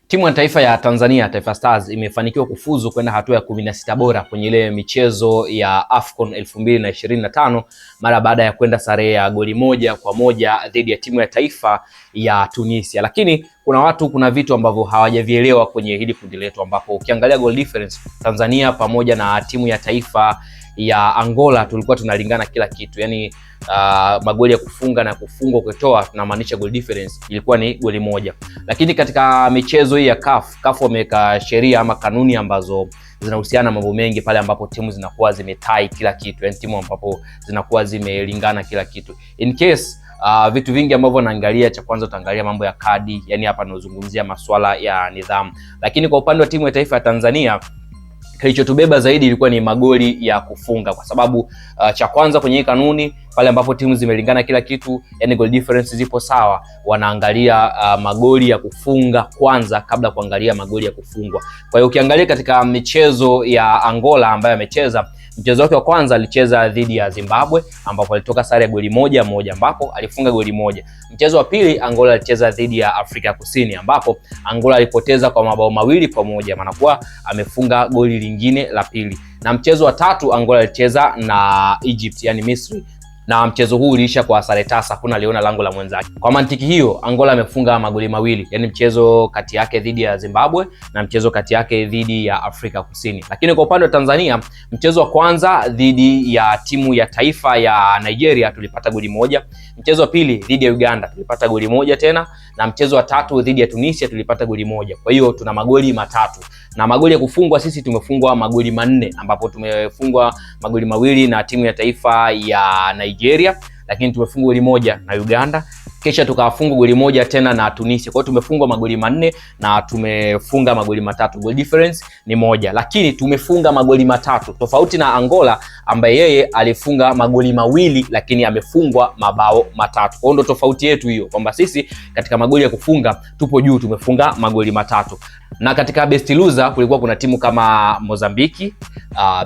Timu ya taifa ya Tanzania, Taifa Stars, imefanikiwa kufuzu kwenda hatua ya 16 bora kwenye ile michezo ya AFCON 2025 mara baada ya kwenda sare ya goli 1-1 dhidi ya timu ya taifa ya Tunisia. Lakini kuna vitu ambavyo hawajavielewa kwenye hili kundi letu, ambapo ukiangalia goal difference Tanzania pamoja na timu ya taifa ya Angola tulikuwa tunalingana kila kitu. Yani magoli ya kufunga na kufungwa ukitoa, tunamaanisha goal difference ilikuwa ni goli 1. Lakini katika michezo hii ya CAF wameweka sheria ama kanuni ambazo zinahusiana mambo mengi pale ambapo timu zinakuwa zimetai kila kitu, yani timu ambapo zinakuwa zimelingana kila kitu. In case vitu vingi ambavyo naangalia, cha kwanza utaangalia mambo ya kadi, yani hapa nazungumzia masuala ya nidhamu. Lakini kwa upande wa timu ya taifa ya Tanzania, kilichotubeba zaidi ilikuwa ni magoli ya kufunga, kwa sababu cha kwanza kwenye hii kanuni, pale ambapo timu zimelingana kila kitu, yani goal difference zipo sawa, wanaangalia magoli ya kufunga kwanza kabla kuangalia magoli ya kufungwa. Kwa hiyo ukiangalia katika michezo ya Angola ambayo amecheza, mchezo wake wa kwanza alicheza dhidi ya Zimbabwe ambapo alitoka sare ya goli 1-1 ambapo alifunga goli 1. Mchezo wa pili Angola alicheza dhidi ya Afrika Kusini ambapo Angola alipoteza kwa mabao 2-1, maana kuwa amefunga goli lingine la pili. Na mchezo wa tatu Angola alicheza na Egypt, yani Misri, na mchezo huu uliisha kwa sare tasa, hakuna aliona lango la mwenzake. Kwa mantiki hiyo, Angola amefunga magoli 2, yani mchezo kati yake dhidi ya Zimbabwe na mchezo kati yake dhidi ya Afrika Kusini. Lakini kwa upande wa Tanzania, mchezo wa kwanza dhidi ya timu ya taifa ya Nigeria tulipata goli 1, mchezo wa pili dhidi ya Uganda tulipata goli 1 tena, na mchezo wa tatu dhidi ya Tunisia tulipata goli 1. Kwa hiyo tuna magoli 3, na magoli ya kufungwa sisi tumefungwa magoli 4, ambapo tumefungwa magoli 2 na timu ya taifa ya Nigeria, lakini tumefungwa goli 1 na Uganda, kisha tukafunga goli 1 tena na Tunisia. Kwa hiyo tumefungwa magoli 4 na tumefunga magoli 3. Goal difference ni 1, lakini tumefunga magoli 3, tofauti na Angola ambaye yeye alifunga magoli 2 lakini amefungwa mabao 3. Kwa hiyo ndo tofauti yetu hiyo, kwamba sisi katika magoli ya kufunga tupo juu, tumefunga magoli 3. Na katika best loser kulikuwa kuna timu kama Mozambiki,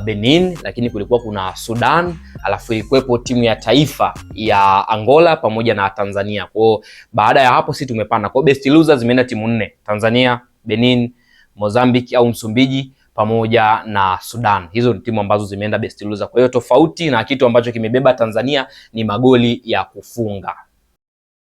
Benin, lakini kulikuwa kuna Sudan, alafu ilikuwepo timu ya taifa ya Angola pamoja na Tanzania. Kwa baada ya hapo sisi tumepanda. Kwa best loser zimeenda timu 4: Tanzania, Benin, Mozambiki au Msumbiji pamoja na Sudan. Hizo ni timu ambazo zimeenda best loser. Kwa hiyo tofauti na kitu ambacho kimebeba Tanzania ni magoli ya kufunga.